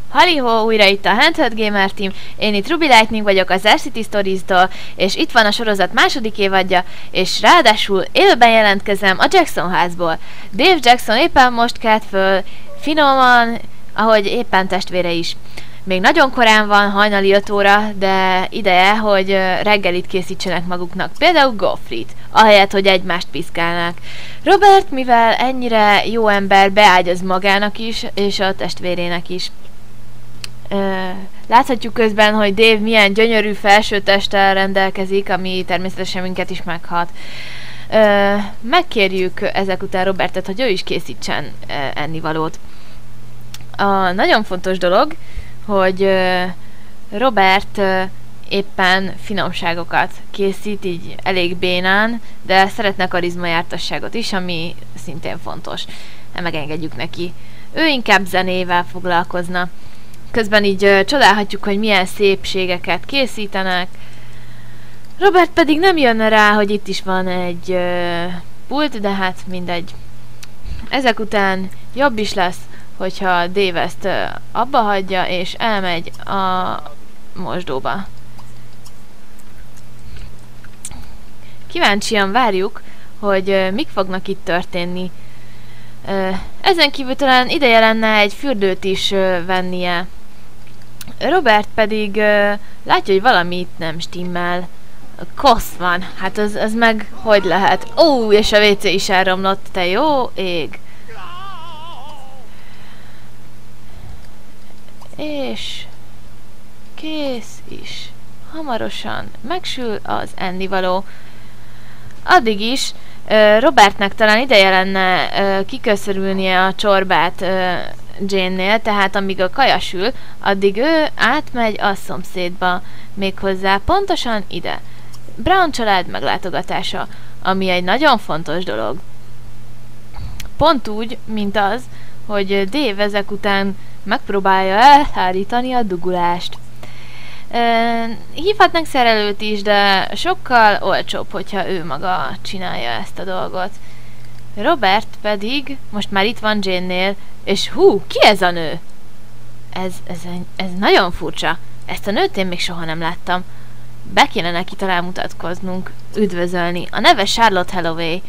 Halihó, újra itt a Handheld Gamer Team, én itt Ruby Lightning vagyok az City Stories-tól, és itt van a sorozat második évadja, és ráadásul élőben jelentkezem a Jackson házból. Dave Jackson éppen most kelt föl, finoman, ahogy éppen testvére is. Még nagyon korán van, hajnali 5 óra, de ideje, hogy reggelit készítsenek maguknak, például gofrit, ahelyett, hogy egymást piszkálnák. Robert, mivel ennyire jó ember, beágyaz magának is, és a testvérének is. Láthatjuk közben, hogy Dave milyen gyönyörű felsőtesttel rendelkezik, ami természetesen minket is meghat. Megkérjük ezek után Robertet, hogy ő is készítsen ennivalót. A nagyon fontos dolog, hogy Robert éppen finomságokat készít, így elég bénán, de szeretne karizmajártasságot is, ami szintén fontos. Megengedjük neki. Ő inkább zenével foglalkozna. Közben így csodálhatjuk, hogy milyen szépségeket készítenek. Robert pedig nem jönne rá, hogy itt is van egy pult, de hát mindegy. Ezek után jobb is lesz, hogyha Dave ezt abba hagyja, és elmegy a mosdóba. Kíváncsian várjuk, hogy mik fognak itt történni. Ezen kívül talán ideje lenne egy fürdőt is vennie. Robert pedig látja, hogy valami itt nem stimmel. Kosz van. Hát az meg hogy lehet? Ó, és a WC is elromlott, te jó ég! És kész is. Hamarosan megsül az ennivaló. Addig is Robertnek talán ideje lenne kiköszörülnie a csorbát Jane-nél, tehát amíg a kaja sül, addig ő átmegy a szomszédba, méghozzá pontosan ide. Brown család meglátogatása, ami egy nagyon fontos dolog. Pont úgy, mint az, hogy Dave ezek után megpróbálja elhárítani a dugulást. Hívhatnánk szerelőt is, de sokkal olcsóbb, hogyha ő maga csinálja ezt a dolgot. Robert pedig most már itt van Jane-nél, és hú, ki ez a nő? Ez nagyon furcsa. Ezt a nőt én még soha nem láttam. Be kéne neki talán mutatkoznunk, üdvözölni. A neve Charlotte Holloway.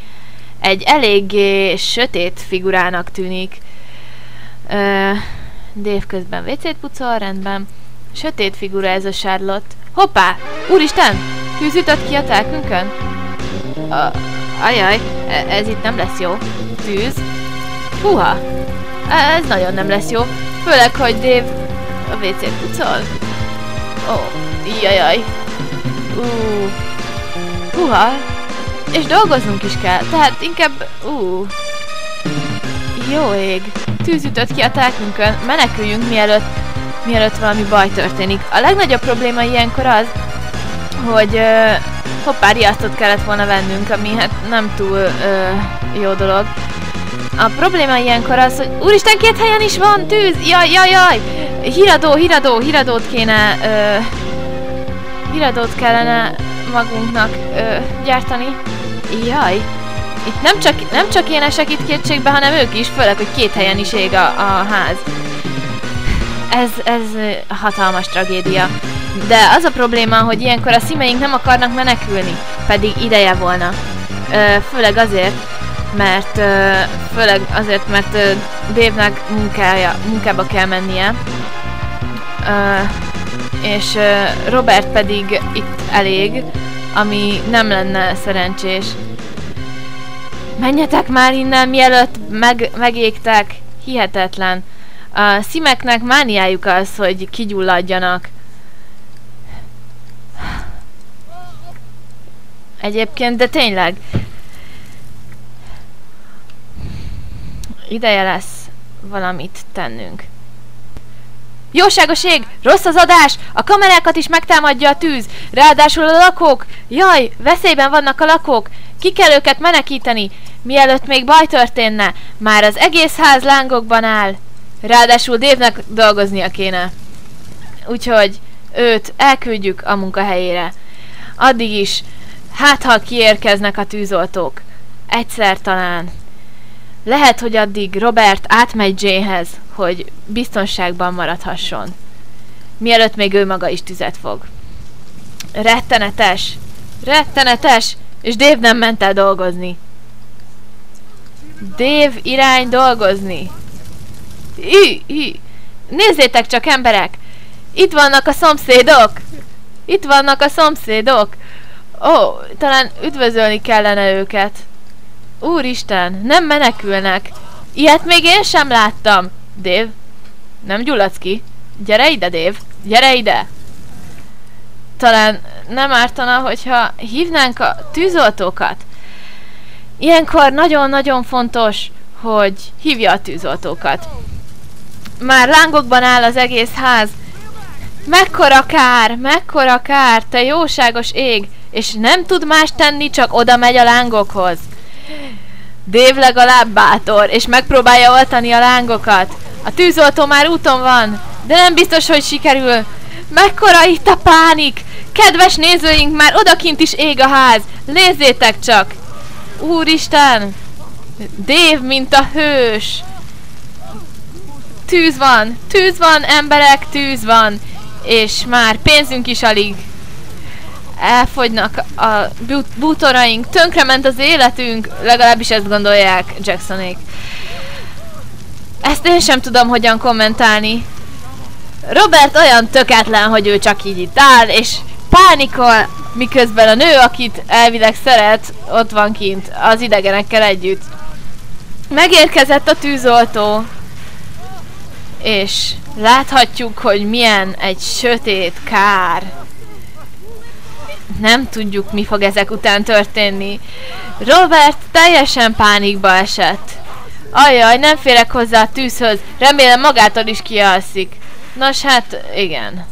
Egy eléggé sötét figurának tűnik. Dave közben WC-t pucol, rendben. Sötét figura ez a Charlotte. Hoppá! Úristen! Tűz ütött ki a telkünkön? Ajaj, ez itt nem lesz jó. Tűz. Húha! Ez nagyon nem lesz jó. Főleg, hogy Dave a WC-t pucol. Ó, jajaj. Húha! És dolgoznunk is kell, tehát inkább... Jó ég. Tűz ütött ki a telkünkön. Meneküljünk, mielőtt valami baj történik. A legnagyobb probléma ilyenkor az, hogy hoppá, riasztot kellett volna vennünk, ami hát nem túl jó dolog. A probléma ilyenkor az, hogy úristen, 2 helyen is van tűz! Jaj! Híradót kellene magunknak gyártani. Jaj! Itt nem csak én esek itt kétségbe, hanem ők is, főleg, hogy 2 helyen is ég a ház. Ez hatalmas tragédia. De az a probléma, hogy ilyenkor a szímeink nem akarnak menekülni, pedig ideje volna. Főleg azért, mert Dave-nek munkába kell mennie. És Robert pedig itt elég, ami nem lenne szerencsés. Menjetek már innen, mielőtt megégtek. Hihetetlen. A szímeknek mániájuk az, hogy kigyulladjanak. Egyébként, de tényleg. Ideje lesz valamit tennünk. Jóságos ég! Rossz az adás! A kamerákat is megtámadja a tűz! Ráadásul a lakók! Jaj! Veszélyben vannak a lakók! Ki kell őket menekíteni! Mielőtt még baj történne! Már az egész ház lángokban áll! Ráadásul Dave-nek dolgoznia kéne. Úgyhogy őt elküldjük a munkahelyére. Addig is, hát ha kiérkeznek a tűzoltók. Egyszer talán. Lehet, hogy addig Robert átmegy Jayhez, hogy biztonságban maradhasson. Mielőtt még ő maga is tüzet fog. Rettenetes! Rettenetes! És Dave nem ment el dolgozni. Dave irány dolgozni. Nézzétek csak, emberek! Itt vannak a szomszédok! Itt vannak a szomszédok! Ó, talán üdvözölni kellene őket. Úristen, nem menekülnek. Ilyet még én sem láttam. Dave, nem gyulladsz ki? Gyere ide, Dave! Gyere ide! Talán nem ártana, hogyha hívnánk a tűzoltókat. Ilyenkor nagyon-nagyon fontos, hogy hívja a tűzoltókat. Már lángokban áll az egész ház. Mekkora kár, te jóságos ég, és nem tud más tenni, csak oda megy a lángokhoz. Dave legalább bátor, és megpróbálja oltani a lángokat. A tűzoltó már úton van, de nem biztos, hogy sikerül. Mekkora itt a pánik! Kedves nézőink, már odakint is ég a ház! Nézzétek csak! Úristen! Dave, mint a hős! Tűz van, emberek, tűz van! És már pénzünk is alig. Elfogynak a bútoraink, tönkrement az életünk, legalábbis ezt gondolják Jacksonék. Ezt én sem tudom hogyan kommentálni. Robert olyan tökéletlen, hogy ő csak így itt áll, és pánikol, miközben a nő, akit elvileg szeret, ott van kint, az idegenekkel együtt. Megérkezett a tűzoltó, és láthatjuk, hogy milyen egy sötét kár. Nem tudjuk, mi fog ezek után történni. Robert teljesen pánikba esett. Ajjaj, nem férek hozzá a tűzhöz, remélem magától is kialszik. Nos hát, igen.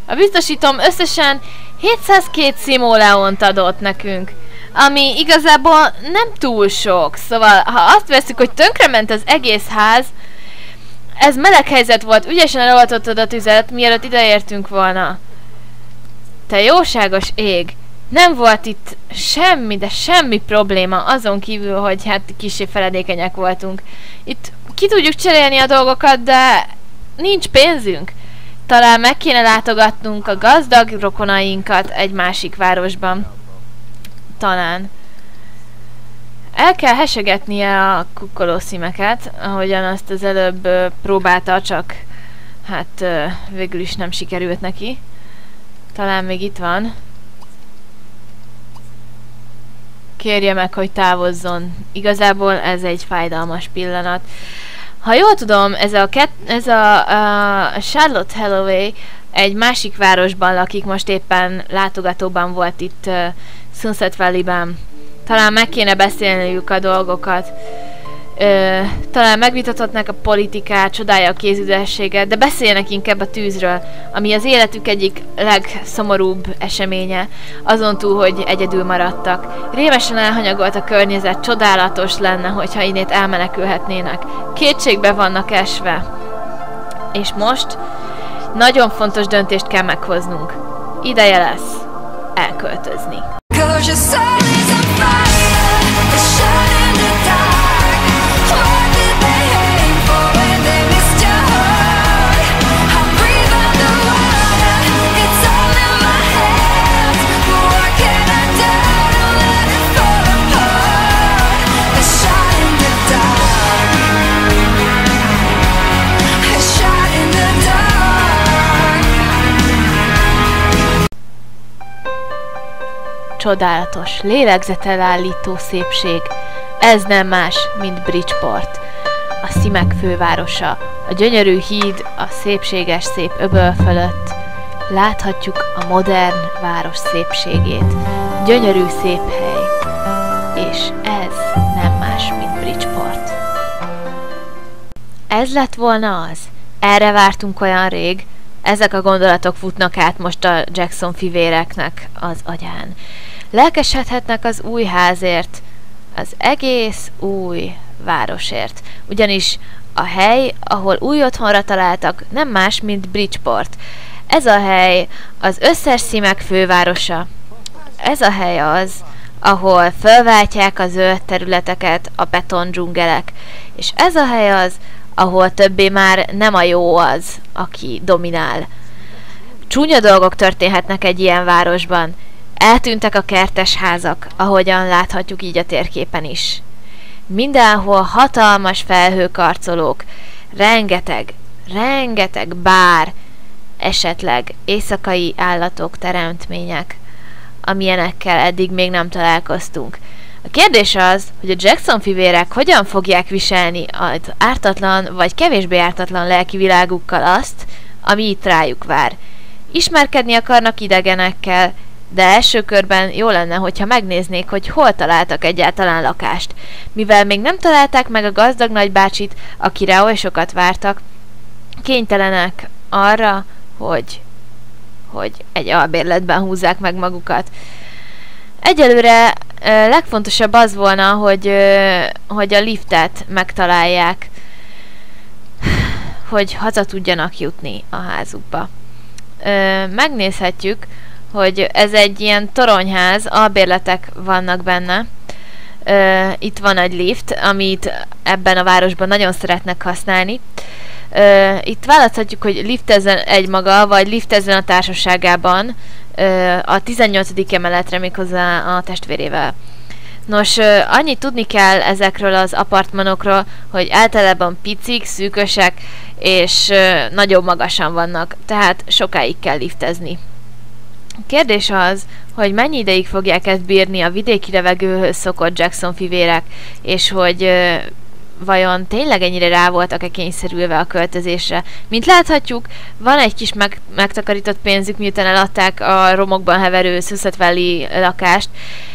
A biztosítom összesen 702 simoleont adott nekünk, ami igazából nem túl sok. Szóval, ha azt veszük, hogy tönkrement az egész ház, ez meleg helyzet volt, ügyesen eloltottad a tüzet, mielőtt ideértünk volna. Te jóságos ég! Nem volt itt semmi, de semmi probléma, azon kívül, hogy hát kissé feledékenyek voltunk. Itt ki tudjuk cserélni a dolgokat, de nincs pénzünk. Talán meg kéne látogatnunk a gazdag rokonainkat egy másik városban. Talán. El kell hesegetnie a kukkolószímeket, ahogyan azt az előbb próbálta, csak hát végül is nem sikerült neki. Talán még itt van. Kérje meg, hogy távozzon. Igazából ez egy fájdalmas pillanat. Ha jól tudom, ez a Charlotte Holloway egy másik városban lakik, most éppen látogatóban volt itt Sunset Valley-ben. Talán meg kéne beszélniük a dolgokat. Talán megvitathatnák a politikát, csodálja a kézügyességet, de beszéljenek inkább a tűzről, ami az életük egyik legszomorúbb eseménye, azon túl, hogy egyedül maradtak. Rémesen elhanyagolt a környezet, csodálatos lenne, hogyha innét elmenekülhetnének. Kétségbe vannak esve. És most nagyon fontos döntést kell meghoznunk. Ideje lesz elköltözni. Csodálatos, lélegzetelállító szépség. Ez nem más, mint Bridgeport. A szimek fővárosa, a gyönyörű híd a szépséges szép öböl fölött. Láthatjuk a modern város szépségét. Gyönyörű szép hely. És ez nem más, mint Bridgeport. Ez lett volna az. Erre vártunk olyan rég. Ezek a gondolatok futnak át most a Jackson fivéreknek az agyán. Lelkesedhetnek az új házért, az egész új városért. Ugyanis a hely, ahol új otthonra találtak, nem más, mint Bridgeport. Ez a hely az összes szimek fővárosa. Ez a hely az, ahol felváltják a zöld területeket a beton dzsungelek. És ez a hely az, ahol többé már nem a jó az, aki dominál. Csúnya dolgok történhetnek egy ilyen városban. Eltűntek a kertes házak, ahogyan láthatjuk így a térképen is. Mindenhol hatalmas felhőkarcolók, rengeteg bár, esetleg éjszakai állatok, teremtmények, amilyenekkel eddig még nem találkoztunk. A kérdés az, hogy a Jackson fivérek hogyan fogják viselni az ártatlan vagy kevésbé ártatlan lelki világukkal azt, ami itt rájuk vár. Ismerkedni akarnak idegenekkel, de első körben jó lenne, hogyha megnéznék, hogy hol találtak egyáltalán lakást. Mivel még nem találták meg a gazdag nagybácsit, akire oly sokat vártak, kénytelenek arra, hogy egy albérletben húzzák meg magukat. Egyelőre legfontosabb az volna, hogy a liftet megtalálják, hogy haza tudjanak jutni a házukba. Megnézhetjük, hogy ez egy ilyen toronyház, albérletek vannak benne. Itt van egy lift, amit ebben a városban nagyon szeretnek használni. Itt választhatjuk, hogy liftezzen egymaga, vagy liftezzen a társaságában a 18. emeletre, méghozzá a testvérével. Nos, annyit tudni kell ezekről az apartmanokról, hogy általában picik, szűkösek, és nagyon magasan vannak, tehát sokáig kell liftezni. A kérdés az, hogy mennyi ideig fogják ezt bírni a vidéki levegőhöz szokott Jackson fivérek, és hogy vajon tényleg ennyire rá voltak-e kényszerülve a költözésre. Mint láthatjuk, van egy kis megtakarított pénzük, miután eladták a romokban heverő Sunset Valley lakást,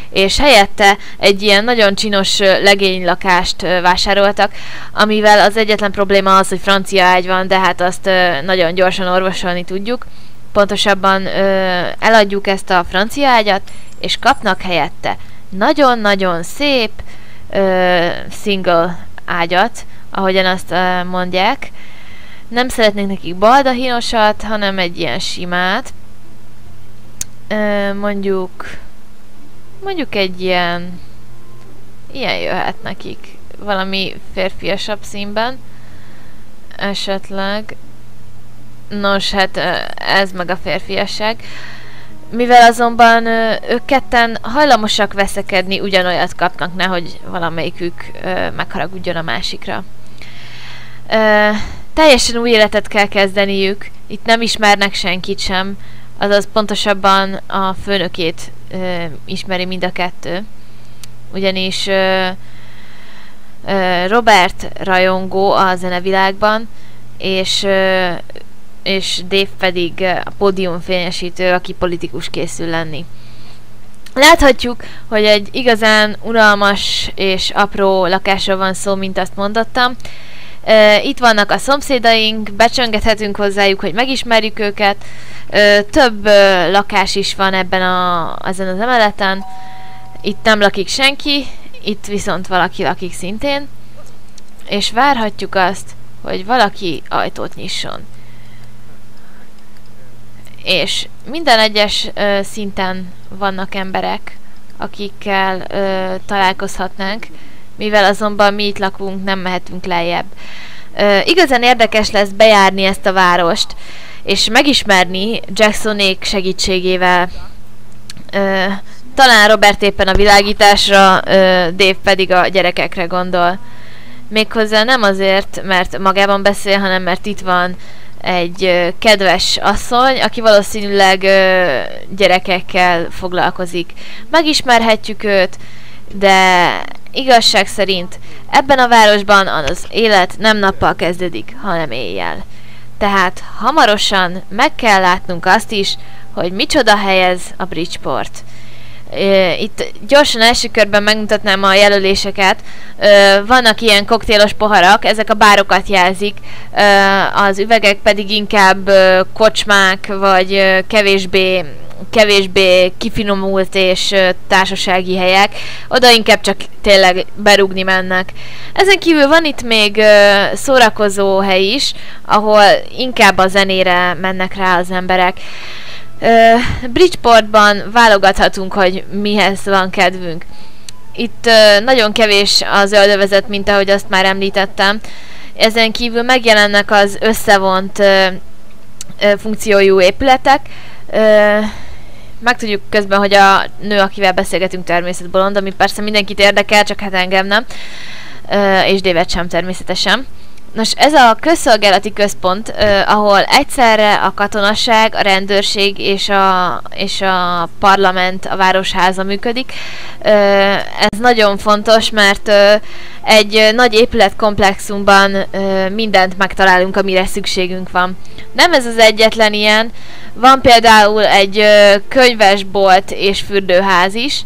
és helyette egy ilyen nagyon csinos legénylakást vásároltak, amivel az egyetlen probléma az, hogy francia ágy van, de hát azt nagyon gyorsan orvosolni tudjuk. Pontosabban eladjuk ezt a francia ágyat, és kapnak helyette nagyon-nagyon szép single ágyat, ahogyan azt mondják. Nem szeretnék nekik baldahinosat, hanem egy ilyen simát. Mondjuk egy ilyen jöhet nekik. Valami férfiasabb színben. Esetleg. Nos, hát ez meg a férfiasság. Mivel azonban ők ketten hajlamosak veszekedni, ugyanolyat kapnak, nehogy valamelyikük megharagudjon a másikra. Teljesen új életet kell kezdeniük, itt nem ismernek senkit sem, azaz pontosabban a főnökét ismeri mind a kettő. Ugyanis Robert rajongó a zenevilágban, és Dave pedig a pódiumfényesítő, aki politikus készül lenni. Láthatjuk, hogy egy igazán unalmas és apró lakásról van szó, mint azt mondottam. Itt vannak a szomszédaink, becsöngethetünk hozzájuk, hogy megismerjük őket. Több lakás is van ezen az emeleten. Itt nem lakik senki, itt viszont valaki lakik szintén. És várhatjuk azt, hogy valaki ajtót nyisson. És minden egyes szinten vannak emberek, akikkel találkozhatnánk, mivel azonban mi itt lakunk, nem mehetünk lejjebb. Igazán érdekes lesz bejárni ezt a várost, és megismerni Jacksonék segítségével. Talán Robert éppen a világításra, Dave pedig a gyerekekre gondol. Méghozzá nem azért, mert magában beszél, hanem mert itt van egy kedves asszony, aki valószínűleg gyerekekkel foglalkozik. Megismerhetjük őt, de igazság szerint ebben a városban az élet nem nappal kezdődik, hanem éjjel. Tehát hamarosan meg kell látnunk azt is, hogy micsoda hely ez a Bridgeport. Itt gyorsan első körben megmutatnám a jelöléseket. Vannak ilyen koktélos poharak, ezek a bárokat jelzik, az üvegek pedig inkább kocsmák, vagy kevésbé kifinomult és társasági helyek. Oda inkább csak tényleg berúgni mennek. Ezen kívül van itt még szórakozó hely is, ahol inkább a zenére mennek rá az emberek. Bridgeportban válogathatunk, hogy mihez van kedvünk. Itt nagyon kevés az öldövezet, mint ahogy azt már említettem, Ezen kívül megjelennek az összevont funkciójú épületek. Megtudjuk közben, hogy a nő, akivel beszélgetünk, természetbolond, ami persze mindenkit érdekel, csak hát engem nem. És David sem természetesen. Nos, ez a közszolgálati központ, ahol egyszerre a katonasság, a rendőrség és a parlament, a városháza működik. Ez nagyon fontos, mert egy nagy épületkomplexumban mindent megtalálunk, amire szükségünk van. Nem ez az egyetlen ilyen, van például egy könyvesbolt és fürdőház is,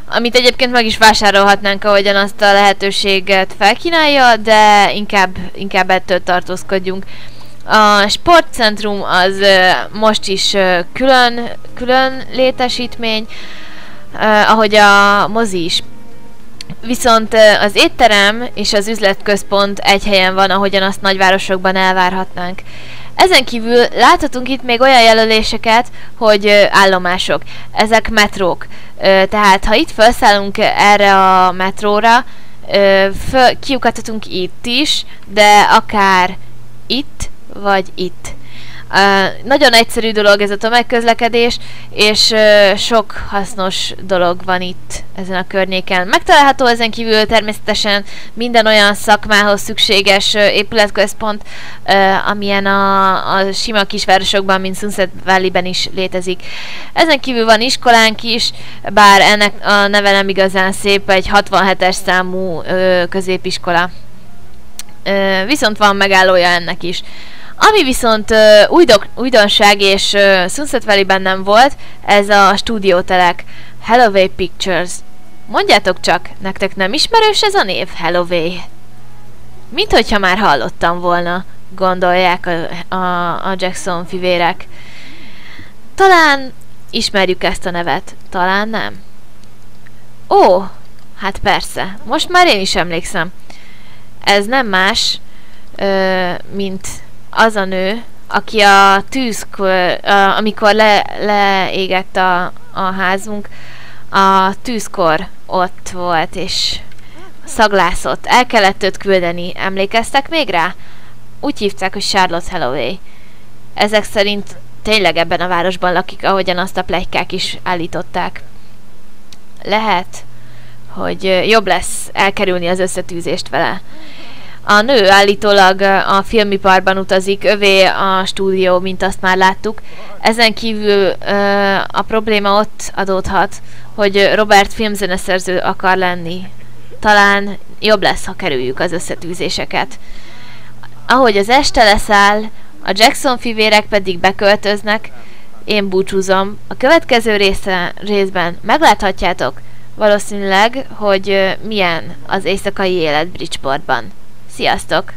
amit egyébként meg is vásárolhatnánk, ahogyan azt a lehetőséget felkínálja, de inkább ettől tartózkodjunk. A sportcentrum az most is külön létesítmény, ahogy a mozi is. Viszont az étterem és az üzletközpont egy helyen van, ahogyan azt nagyvárosokban elvárhatnánk. Ezen kívül láthatunk itt még olyan jelöléseket, hogy állomások. Ezek metrók. Tehát ha itt felszállunk erre a metróra, kiukadhatunk itt is, de akár itt vagy itt. Nagyon egyszerű dolog ez a tömegközlekedés, és sok hasznos dolog van itt ezen a környéken. Megtalálható ezen kívül természetesen minden olyan szakmához szükséges épületközpont, amilyen a sima kisvárosokban, mint Sunset Valley-ben is létezik. Ezen kívül van iskolánk is, bár ennek a neve nem igazán szép, egy 67-es számú középiskola. Viszont van megállója ennek is. Ami viszont újdonság és Sunset Valley-ben nem volt, ez a stúdiótelek. Helloway Pictures. Mondjátok csak, nektek nem ismerős ez a név? Helloway. Mint hogyha már hallottam volna, gondolják a Jackson fivérek. Talán ismerjük ezt a nevet, talán nem. Ó, hát persze, most már én is emlékszem. Ez nem más, mint az a nő, aki a tűzkor, amikor leégett a házunk, a tűzkor ott volt, és szaglászott. El kellett őt küldeni. Emlékeztek még rá? Úgy hívták, hogy Charlotte Helloway. Ezek szerint tényleg ebben a városban lakik, ahogyan azt a pletykák is állították. Lehet, hogy jobb lesz elkerülni az összetűzést vele. A nő állítólag a filmiparban utazik, övé a stúdió, mint azt már láttuk. Ezen kívül a probléma ott adódhat, hogy Robert filmzeneszerző akar lenni. Talán jobb lesz, ha kerüljük az összetűzéseket. Ahogy az este leszáll, a Jackson fivérek pedig beköltöznek, én búcsúzom. A következő részben megláthatjátok valószínűleg, hogy milyen az éjszakai élet Bridgeportban. Sziasztok!